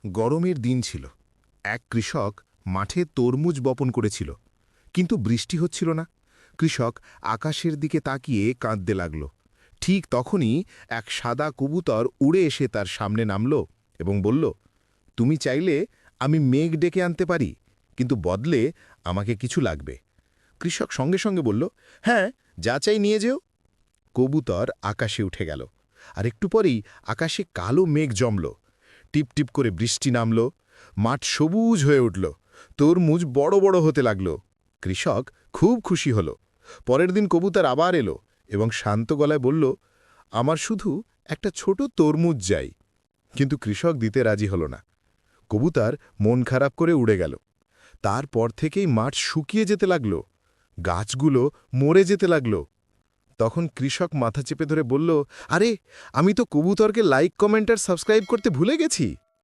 গরমের দিন ছিল। এক কৃষক মাঠে তরমুজ বপন করেছিল, কিন্তু বৃষ্টি হচ্ছিল না। কৃষক আকাশের দিকে তাকিয়ে কাঁদতে লাগল। ঠিক তখনই এক সাদা কবুতর উড়ে এসে তার সামনে নামল এবং বলল, তুমি চাইলে আমি মেঘ ডেকে আনতে পারি, কিন্তু বদলে আমাকে কিছু লাগবে। কৃষক সঙ্গে সঙ্গে বলল, হ্যাঁ, যা চাই নিয়ে যেও। কবুতর আকাশে উঠে গেল, আর একটু পরেই আকাশে কালো মেঘ জমল। টিপ টিপ করে বৃষ্টি নামল, মাঠ সবুজ হয়ে উঠল, তরমুজ বড় বড় হতে লাগল। কৃষক খুব খুশি হল। পরের দিন কবুতর আবার এলো এবং শান্ত গলায় বলল, আমার শুধু একটা ছোট তরমুজ চাই। কিন্তু কৃষক দিতে রাজি হল না। কবুতর মন খারাপ করে উড়ে গেল। তারপর থেকেই মাঠ শুকিয়ে যেতে লাগল, গাছগুলো মরে যেতে লাগল। তখন কৃষক মাথা চেপে ধরে বলল, আরে, আমি তো কবুতরকে লাইক, কমেন্ট আর সাবস্ক্রাইব করতে ভুলে গেছি।